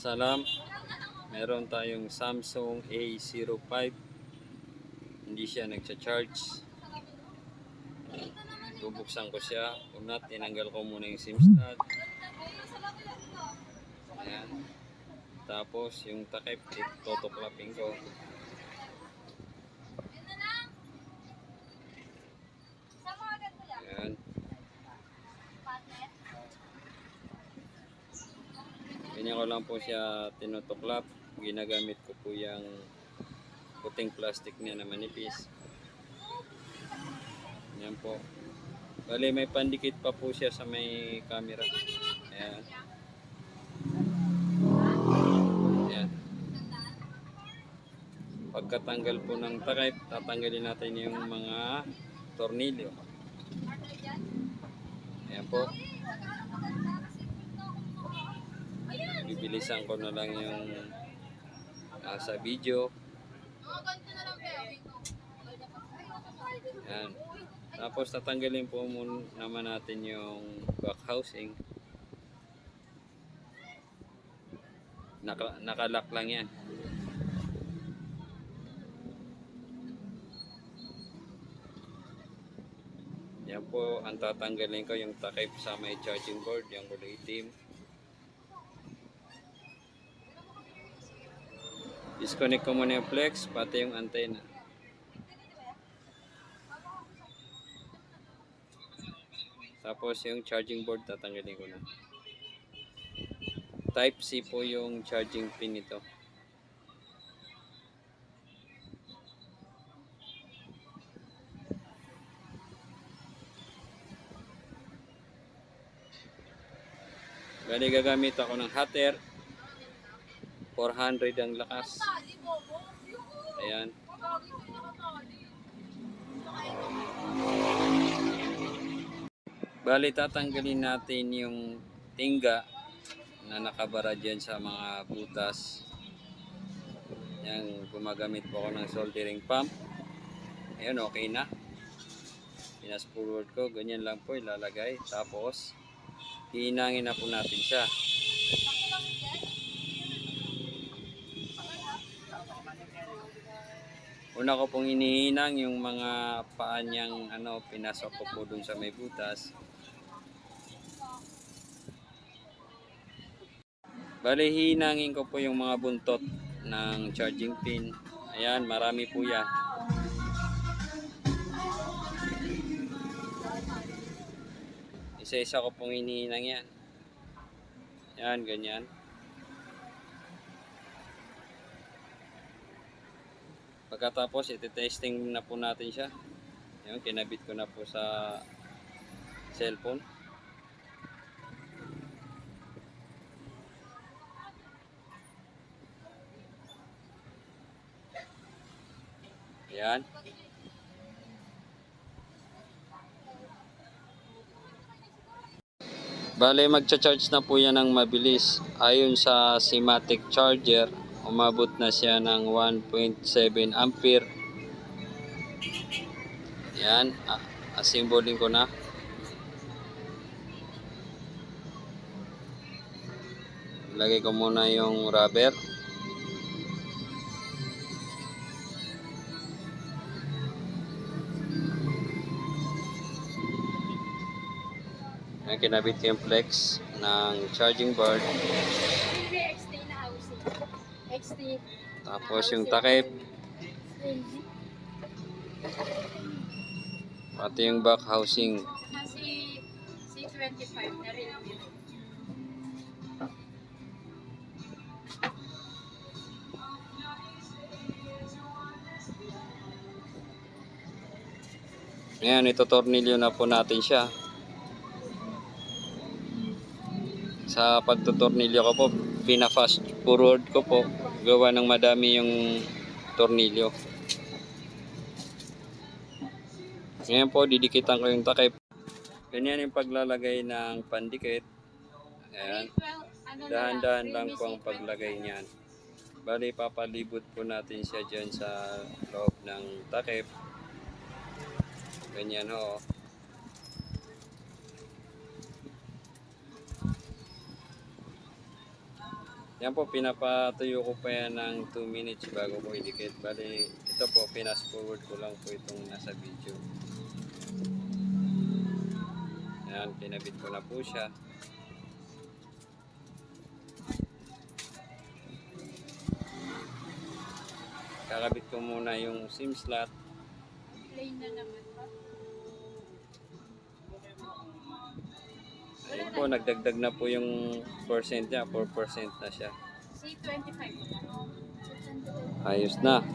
Salam, meron tayong Samsung A05. Hindi siya nagcha-charge. Bubuksan ko siya. Una, tinanggal ko muna yung SIM slot. Ayan. Tapos yung takip, tutuklapin ko. Ayan. Ganyan ko lang po siya tinutuklap. Ginagamit ko po yung puting plastic niya na manipis. Ayan po. Bali may pandikit pa po siya sa may camera. Ayan. Ayan. Pagkatanggal po ng takip, tatanggalin natin yung mga tornilyo. Ayan po. Bibilisan ko na lang yung sa video. Ayan. Tapos tatanggalin po muna naman natin yung back housing. Nakalock lang yan. Yan po ang tatanggalin ko, yung takip sa may charging board, yung kulay itim. Disconnect ko muna yung flex, pati yung antenna. Tapos yung charging board tatanggalin ko na. Type C po yung charging pin nito. Bali gagamit ako ng hot air. 400 ang lakas. Ayan. Bali tatanggalin natin yung tingga na nakabara dyan sa mga butas. Yan, gumagamit po ako ng soldering pump. Ayan, okay na. Pinas forward ko, ganyan lang po ilalagay. Tapos hihinangin na po natin siya. Una ko pong inihinang yung mga paa niyang pinasok ko po dun sa may butas. Bali hihinangin ko po yung mga buntot ng charging pin. Ayan, marami po yan. Isa-isa ko pong hinihinang yan. Yan, ganyan. Pagkatapos, iti-testing na po natin siya. Yan, kinabit ko na po sa cellphone. Yan. Bale, magcha-charge na po yan ng mabilis. Ayon sa Simatic charger, umabot na siya ng 1.7 ampere. Yan, asimbolin ko na. Lagay ko muna yung rubber. Yan, kinabit ko yung flex ng charging board. Tapos yung takip. Pati yung back housing. Kasi C25 na rin. Ngayon, itotornilyo na po natin siya. Sa pagtutornilyo ko po, pina-fast forward ko po. Gawa ng madami yung tornilyo. Ngayon po, didikitan ko yung takip. Ganyan yung paglalagay ng pandikit. Ayan. Dahan-dahan lang po ang paglagay niyan. Bali, papalibot po natin siya dyan sa loob ng takip. Ganyan ho. Yan po, pinapatuyo ko pa yan ng 2 minutes bago ko idikit. Bali, ito po, pinas forward ko lang po itong nasa video. Yan, pinabit ko na po siya. Kakabit ko muna yung SIM slot. Plain na naman pa. Ayun po, nagdagdag na po yung percent niya. 4% na siya. C25 wala. Ayos na.